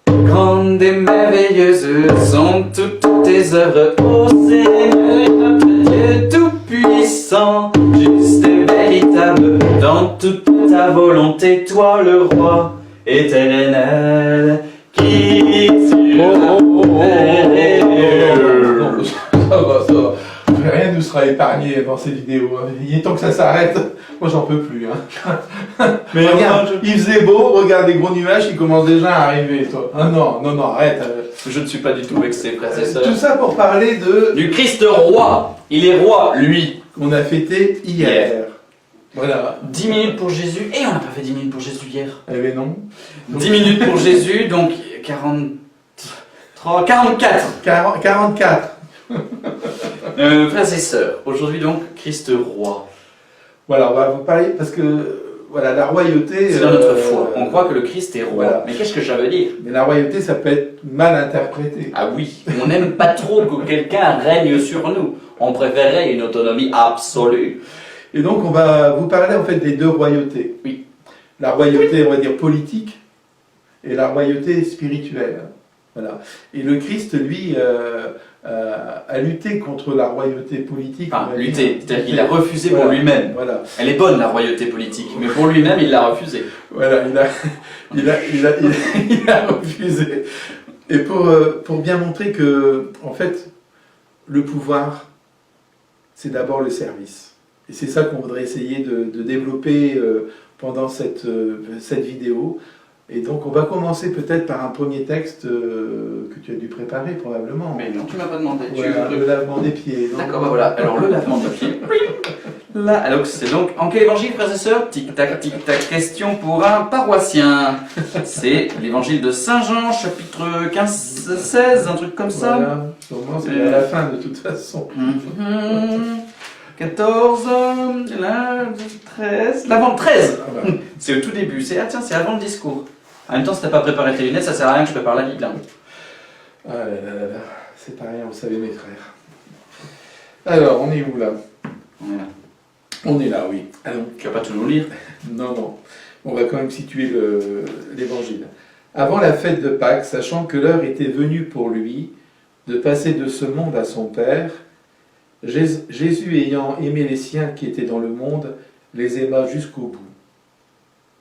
Grandes et merveilleuses sont toutes tes œuvres, ô Seigneur, notre Dieu tout-puissant, juste et véritable dans toute ta volonté, toi le roi éternel, qui sur la terre est Non, ça va. Rien ne sera épargné dans ces vidéos. Il est temps que ça s'arrête. Moi, j'en peux plus. Mais regarde, il faisait beau, regarde les gros nuages, ils commencent déjà à arriver, toi. Ah non, arrête. Je ne suis pas du tout vexé, frères et sœurs. Tout ça pour parler Du Christ roi. Il est roi, lui. qu'on a fêté hier. Voilà. 10 minutes pour Jésus. Et on n'a pas fait 10 minutes pour Jésus hier. Eh bien non. 10 minutes pour Jésus, donc 44. 44. Frères et sœurs, aujourd'hui donc, Christ roi. Voilà, on va vous parler parce que voilà, la royauté. C'est dans notre foi. On croit que le Christ est roi. Voilà. Mais qu'est-ce que ça veut dire? Mais la royauté, ça peut être mal interprété. Ah oui, on n'aime pas trop que quelqu'un règne sur nous. On préférerait une autonomie absolue. Et donc, on va vous parler en fait des deux royautés. Oui. La royauté, on va dire, politique et la royauté spirituelle. Voilà. Et le Christ, lui, a lutté contre la royauté politique. Enfin, lutter, c'est-à-dire qu'il a refusé pour lui-même. Voilà. Elle est bonne, la royauté politique, mais pour lui-même, il l'a refusé. Voilà, il a refusé. Et pour bien montrer que, en fait, le pouvoir, c'est d'abord le service. Et c'est ça qu'on voudrait essayer de développer pendant cette vidéo. Et donc, on va commencer peut-être par un premier texte que tu as dû préparer, probablement. Mais non, tu m'as pas demandé. Voilà, le lavement des pieds. D'accord, bah voilà. Alors, le lavement des pieds. Là, alors, c'est donc en quel évangile, frères et sœurs? Tic-tac, question pour un paroissien. C'est l'évangile de Saint Jean, chapitre 15-16, un truc comme ça. Voilà, sûrement, c'est à la fin de toute façon. 14, là, 13, l'avant 13. Ah bah. C'est au tout début, c'est avant le discours. En même temps, si t'as pas préparé tes lunettes, ça sert à rien que je prépare la Bible. Hein. Ah là là là là, c'est pas rien, vous savez mes frères. Alors, on est où là? Voilà. On est là, oui. Alors, Tu vas pas tout nous lire? non. On va quand même situer l'évangile. Avant la fête de Pâques, sachant que l'heure était venue pour lui de passer de ce monde à son Père, Jésus ayant aimé les siens qui étaient dans le monde, les aima jusqu'au bout.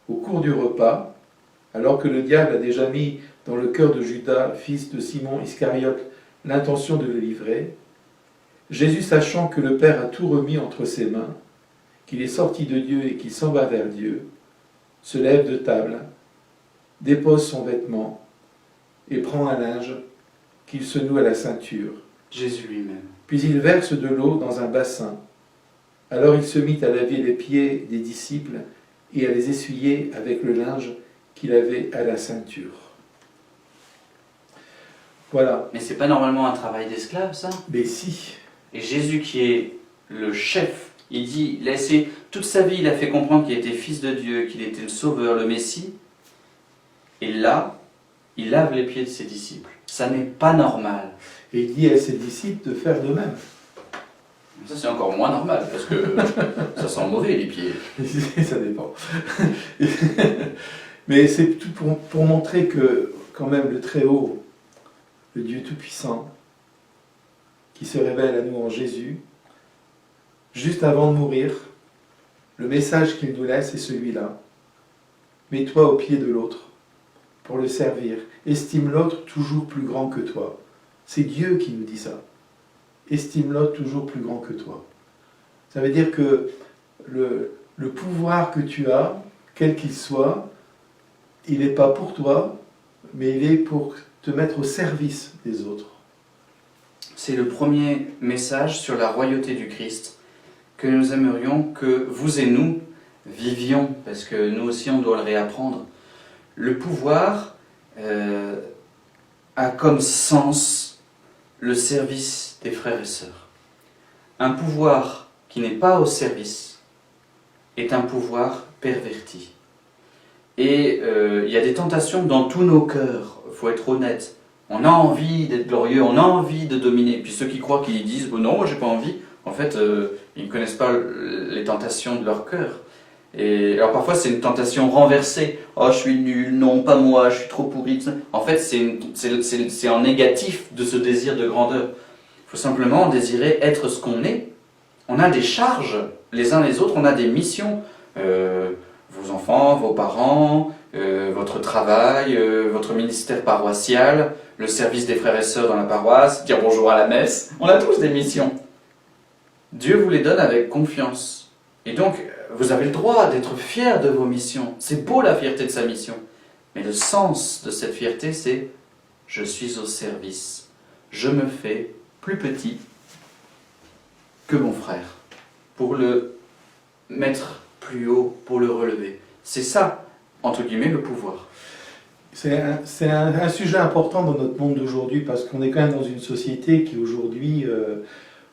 Au cours du repas, alors que le diable a déjà mis dans le cœur de Judas, fils de Simon Iscariote, l'intention de le livrer, Jésus, sachant que le Père a tout remis entre ses mains, qu'il est sorti de Dieu et qu'il s'en va vers Dieu, se lève de table, dépose son vêtement et prend un linge qu'il se noue à la ceinture. Jésus lui-même. Puis il verse de l'eau dans un bassin. Alors il se mit à laver les pieds des disciples et à les essuyer avec le linge qu'il avait à la ceinture. Voilà. Mais c'est pas normalement un travail d'esclave, ça? Mais si. Et Jésus, qui est le chef, il dit, toute sa vie, il a fait comprendre qu'il était fils de Dieu, qu'il était le sauveur, le Messie. Et là, il lave les pieds de ses disciples. Ça n'est pas normal. Et il dit à ses disciples de faire de même. Ça, c'est encore moins normal, parce que ça sent mauvais, les pieds. Ça dépend. Mais c'est tout pour montrer que, quand même, le Très-Haut, le Dieu Tout-Puissant, qui se révèle à nous en Jésus, juste avant de mourir, le message qu'il nous laisse est celui-là. Mets-toi au pied de l'autre pour le servir. Estime l'autre toujours plus grand que toi. C'est Dieu qui nous dit ça. Estime l'autre toujours plus grand que toi. Ça veut dire que le pouvoir que tu as, quel qu'il soit, il n'est pas pour toi, mais il est pour te mettre au service des autres. C'est le premier message sur la royauté du Christ que nous aimerions que vous et nous vivions, parce que nous aussi on doit le réapprendre. Le pouvoir a comme sens le service des frères et sœurs. Un pouvoir qui n'est pas au service est un pouvoir perverti. Et il y a des tentations dans tous nos cœurs, il faut être honnête. On a envie d'être glorieux, on a envie de dominer. Puis ceux qui croient, qui disent « non, moi j'ai pas envie », en fait, ils ne connaissent pas les tentations de leur cœur. Et alors parfois c'est une tentation renversée. Oh, je suis nul, non, pas moi, je suis trop pourri. En fait, c'est en négatif de ce désir de grandeur. Il faut simplement désirer être ce qu'on est. On a des charges, les uns les autres, on a des missions. Vos enfants, vos parents, votre travail, votre ministère paroissial, le service des frères et sœurs dans la paroisse, dire bonjour à la messe. On a tous des missions. Dieu vous les donne avec confiance. Et donc, vous avez le droit d'être fier de vos missions. C'est beau la fierté de sa mission. Mais le sens de cette fierté, c'est « je suis au service. Je me fais plus petit que mon frère pour le mettre plus haut, pour le relever. » C'est ça, entre guillemets, le pouvoir. C'est un sujet important dans notre monde d'aujourd'hui parce qu'on est quand même dans une société qui aujourd'hui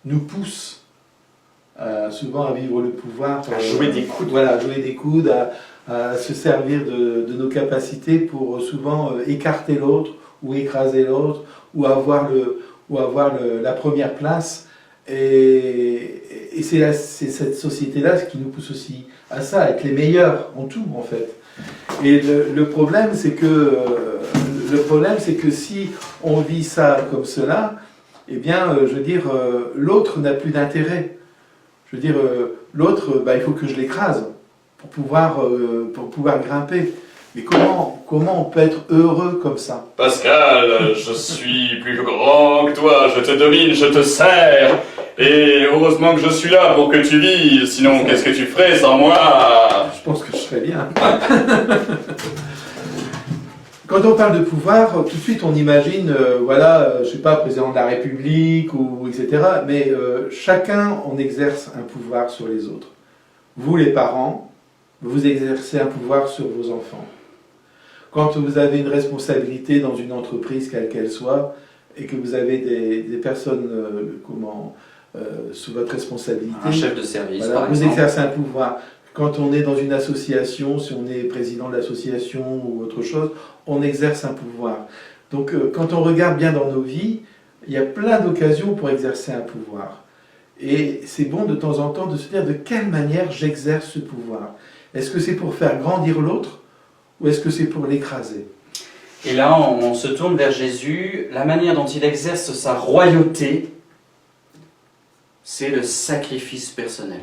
nous pousse souvent à vivre le pouvoir. À jouer des coudes. Voilà, à jouer des coudes, à se servir de nos capacités pour souvent écarter l'autre ou écraser l'autre ou avoir la première place. Et c'est cette société-là qui nous pousse aussi à ça, être les meilleurs en tout en fait. Et le problème c'est que si on vit ça comme cela, eh bien je veux dire l'autre n'a plus d'intérêt. Je veux dire l'autre, il faut que je l'écrase pour pouvoir grimper. Mais comment on peut être heureux comme ça? Pascal, je suis plus grand que toi, je te domine, je te sers. Et heureusement que je suis là pour que tu vives, sinon qu'est-ce que tu ferais sans moi? Je pense que je serais bien. Quand on parle de pouvoir, tout de suite on imagine, je sais pas, président de la République, ou etc. Mais chacun on exerce un pouvoir sur les autres. Vous les parents, vous exercez un pouvoir sur vos enfants. Quand vous avez une responsabilité dans une entreprise, quelle qu'elle soit, et que vous avez des personnes sous votre responsabilité, Un chef de service, voilà, par vous exemple. exercez un pouvoir. Quand on est dans une association, si on est président de l'association ou autre chose, on exerce un pouvoir. Donc quand on regarde bien dans nos vies, il y a plein d'occasions pour exercer un pouvoir. Et c'est bon de temps en temps de se dire de quelle manière j'exerce ce pouvoir. Est-ce que c'est pour faire grandir l'autre ou est-ce que c'est pour l'écraser? Et là, on se tourne vers Jésus. La manière dont il exerce sa royauté, c'est le sacrifice personnel.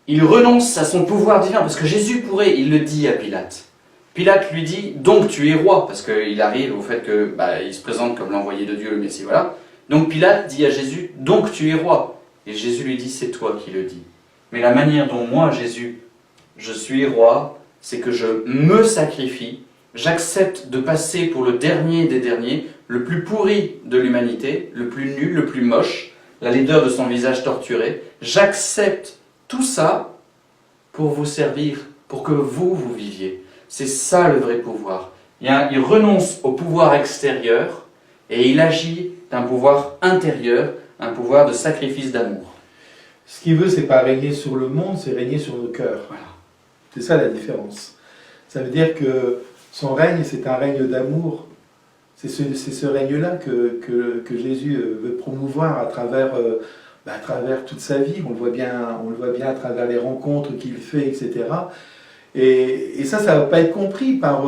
Il renonce à son pouvoir divin, parce que Jésus pourrait, il le dit à Pilate. Pilate lui dit, donc tu es roi, parce qu'il arrive au fait que il se présente comme l'envoyé de Dieu, le Messie, voilà. Donc Pilate dit à Jésus, donc tu es roi. Et Jésus lui dit, c'est toi qui le dis. Mais la manière dont moi, Jésus, je suis roi, c'est que je me sacrifie, j'accepte de passer pour le dernier des derniers, le plus pourri de l'humanité, le plus nul, le plus moche, la laideur de son visage torturé. J'accepte tout ça pour vous servir, pour que vous viviez. C'est ça le vrai pouvoir. Il renonce au pouvoir extérieur et il agit d'un pouvoir intérieur, un pouvoir de sacrifice d'amour. Ce qu'il veut, c'est pas régner sur le monde, c'est régner sur nos cœurs. Voilà. C'est ça la différence. Ça veut dire que son règne, c'est un règne d'amour. C'est ce règne-là que Jésus veut promouvoir à travers toute sa vie. On le voit bien à travers les rencontres qu'il fait, etc. Et ça ne va pas être compris par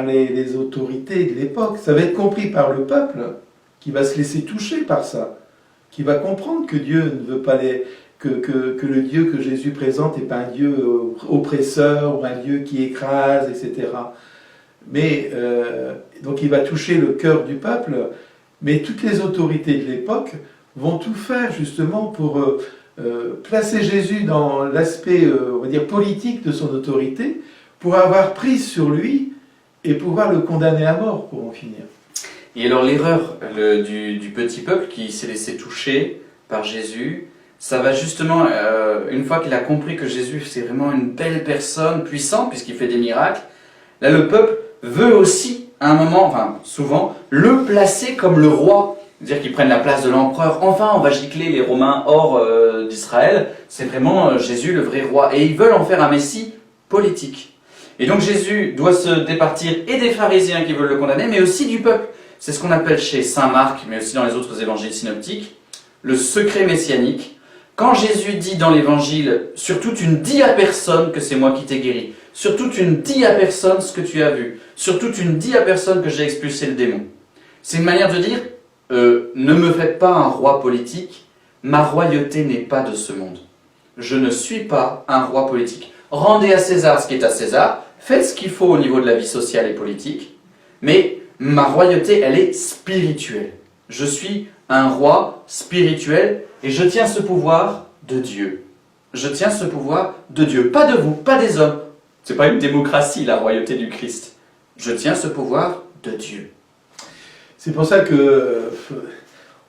les autorités de l'époque. Ça va être compris par le peuple qui va se laisser toucher par ça, qui va comprendre que Dieu ne veut pas que le Dieu que Jésus présente n'est pas un Dieu oppresseur ou un Dieu qui écrase, etc. Mais donc il va toucher le cœur du peuple, mais toutes les autorités de l'époque vont tout faire justement pour placer Jésus dans l'aspect, on va dire, politique de son autorité, pour avoir prise sur lui et pouvoir le condamner à mort pour en finir. Et alors l'erreur du petit peuple qui s'est laissé toucher par Jésus, ça va justement, une fois qu'il a compris que Jésus c'est vraiment une belle personne, puissante, puisqu'il fait des miracles, là le peuple veut aussi, à un moment, enfin souvent, le placer comme le roi. C'est-à-dire qu'ils prennent la place de l'empereur. Enfin, on va gicler les Romains hors d'Israël. C'est vraiment Jésus le vrai roi. Et ils veulent en faire un messie politique. Et donc Jésus doit se départir et des pharisiens qui veulent le condamner, mais aussi du peuple. C'est ce qu'on appelle chez saint Marc, mais aussi dans les autres évangiles synoptiques, le secret messianique. Quand Jésus dit dans l'évangile, surtout tu ne dis à personne que c'est moi qui t'ai guéri, surtout tu ne dis à personne ce que tu as vu, surtout tu ne dis à personne que j'ai expulsé le démon. C'est une manière de dire, ne me faites pas un roi politique, ma royauté n'est pas de ce monde. Je ne suis pas un roi politique. Rendez à César ce qui est à César, faites ce qu'il faut au niveau de la vie sociale et politique, mais ma royauté, elle est spirituelle. Je suis un roi spirituel et je tiens ce pouvoir de Dieu. Je tiens ce pouvoir de Dieu, pas de vous, pas des hommes. C'est pas une démocratie, la royauté du Christ. Je tiens ce pouvoir de Dieu. C'est pour ça que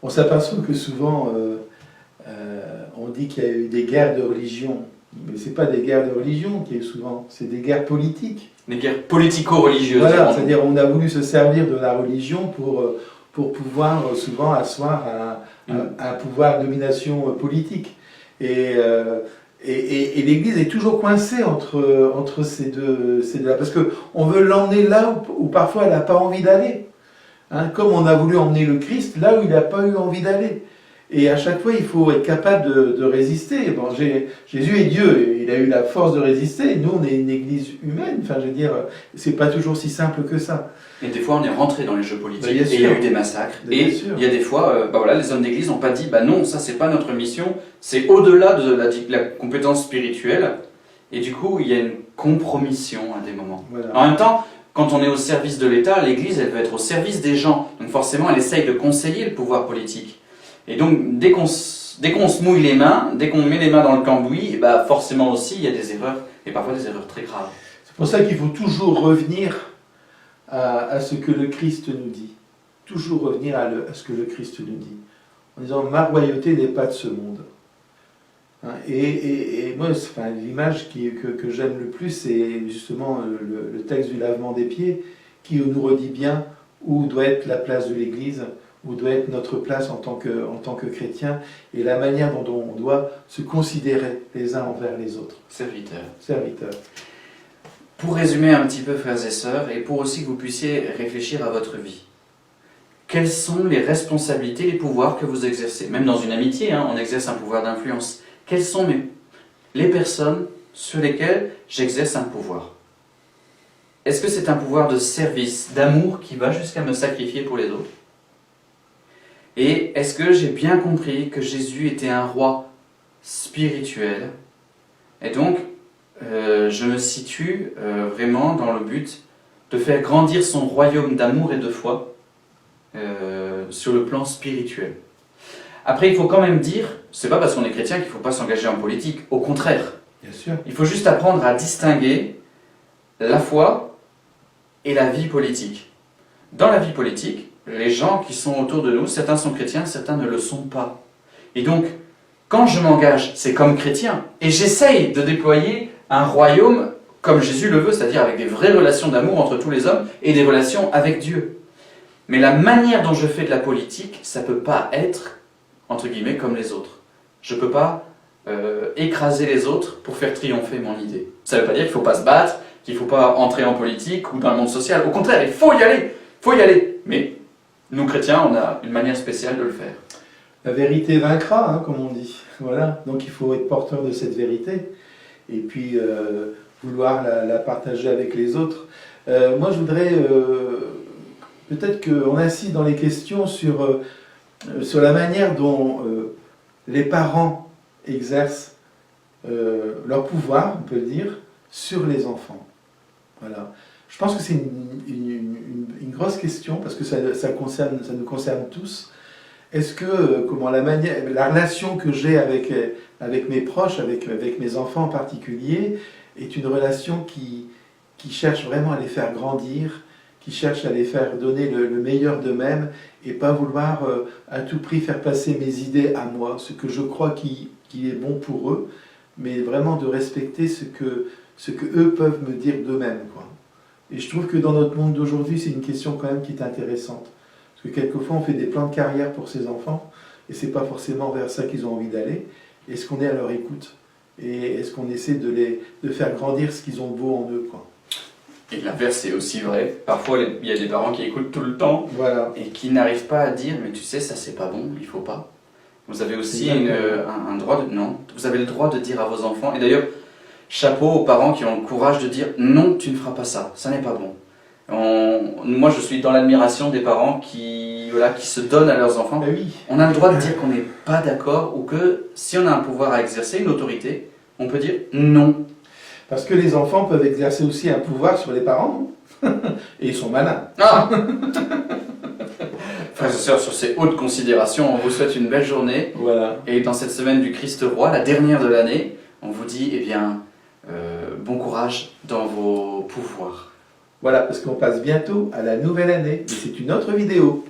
on s'aperçoit que souvent on dit qu'il y a eu des guerres de religion, mais c'est pas des guerres de religion qu'il y a eu souvent, c'est des guerres politiques. Des guerres politico-religieuses. Voilà, c'est-à-dire on a voulu se servir de la religion pour pouvoir souvent asseoir un pouvoir de domination politique. Et l'Église est toujours coincée entre ces deux-là, parce qu'on veut l'emmener là où parfois elle n'a pas envie d'aller. Hein, comme on a voulu emmener le Christ là où il n'a pas eu envie d'aller. Et à chaque fois, il faut être capable de résister. Bon, Jésus est Dieu, il a eu la force de résister. Nous, on est une église humaine. Enfin, je veux dire, c'est pas toujours si simple que ça. Et des fois, on est rentré dans les jeux politiques, Bien et sûr. il y a eu des massacres. Bien Et sûr. il y a des fois, voilà, les hommes d'église n'ont pas dit, non, ça c'est pas notre mission, c'est au-delà de la compétence spirituelle. Et du coup, il y a une compromission à des moments. Voilà. En même temps, quand on est au service de l'État, l'Église, elle veut être au service des gens. Donc forcément, elle essaye de conseiller le pouvoir politique. Et donc, dès qu'on se mouille les mains, dès qu'on met les mains dans le cambouis, forcément aussi, il y a des erreurs, et parfois des erreurs très graves. C'est pour ça qu'il faut toujours revenir à ce que le Christ nous dit. Toujours revenir à ce que le Christ nous dit. En disant, ma royauté n'est pas de ce monde. Hein, et moi, l'image que j'aime le plus, c'est justement le texte du lavement des pieds, qui nous redit bien où doit être la place de l'Église, où doit être notre place en tant que chrétien, et la manière dont on doit se considérer les uns envers les autres. Serviteurs. Pour résumer un petit peu, frères et sœurs, et pour aussi que vous puissiez réfléchir à votre vie, quelles sont les responsabilités, les pouvoirs que vous exercez? Même dans une amitié, on exerce un pouvoir d'influence. Quelles sont les personnes sur lesquelles j'exerce un pouvoir? Est-ce que c'est un pouvoir de service, d'amour qui va jusqu'à me sacrifier pour les autres? Et est-ce que j'ai bien compris que Jésus était un roi spirituel? Et donc, je me situe vraiment dans le but de faire grandir son royaume d'amour et de foi sur le plan spirituel. Après, il faut quand même dire, c'est pas parce qu'on est chrétien qu'il ne faut pas s'engager en politique, au contraire. Bien sûr. Il faut juste apprendre à distinguer la foi et la vie politique. Dans la vie politique, les gens qui sont autour de nous, certains sont chrétiens, certains ne le sont pas. Et donc, quand je m'engage, c'est comme chrétien, et j'essaye de déployer un royaume comme Jésus le veut, c'est-à-dire avec des vraies relations d'amour entre tous les hommes et des relations avec Dieu. Mais la manière dont je fais de la politique, ça ne peut pas être, entre guillemets, comme les autres. Je ne peux pas écraser les autres pour faire triompher mon idée. Ça ne veut pas dire qu'il ne faut pas se battre, qu'il ne faut pas entrer en politique ou dans le monde social. Au contraire, il faut y aller. Mais nous, chrétiens, on a une manière spéciale de le faire. La vérité vaincra, comme on dit. Voilà. Donc il faut être porteur de cette vérité et puis vouloir la partager avec les autres. Moi, je voudrais peut-être qu'on insiste dans les questions sur la manière dont les parents exercent leur pouvoir, on peut le dire, sur les enfants. Voilà. Je pense que c'est une grosse question parce que ça nous concerne tous. Est-ce que la relation que j'ai avec mes proches, avec mes enfants en particulier, est une relation qui cherche vraiment à les faire grandir, qui cherche à les faire donner le meilleur d'eux-mêmes et pas vouloir à tout prix faire passer mes idées à moi, ce que je crois qui est bon pour eux, mais vraiment de respecter ce que eux peuvent me dire d'eux-mêmes, quoi. Et je trouve que dans notre monde d'aujourd'hui, c'est une question quand même qui est intéressante. Parce que quelquefois, on fait des plans de carrière pour ses enfants, et c'est pas forcément vers ça qu'ils ont envie d'aller. Est-ce qu'on est à leur écoute? Et est-ce qu'on essaie de faire grandir ce qu'ils ont de beau en eux, quoi? Et l'inverse est aussi vrai. Parfois, il y a des parents qui écoutent tout le temps Voilà. et qui n'arrivent pas à dire « mais tu sais, ça c'est pas bon, il faut pas ». Vous avez aussi C'est un droit de... Non, vous avez le droit de dire à vos enfants, et d'ailleurs, chapeau aux parents qui ont le courage de dire non, tu ne feras pas ça, ça n'est pas bon. Moi, je suis dans l'admiration des parents qui se donnent à leurs enfants. Ah oui. On a le droit de dire qu'on n'est pas d'accord ou que si on a un pouvoir à exercer, une autorité, on peut dire non. Parce que les enfants peuvent exercer aussi un pouvoir sur les parents. Et ils sont malins. Ah Frères et sœurs, sur ces hautes considérations, on vous souhaite une belle journée. Voilà. Et dans cette semaine du Christ Roi, la dernière de l'année, on vous dit, eh bien, bon courage dans vos pouvoirs. Voilà, parce qu'on passe bientôt à la nouvelle année. Et c'est une autre vidéo.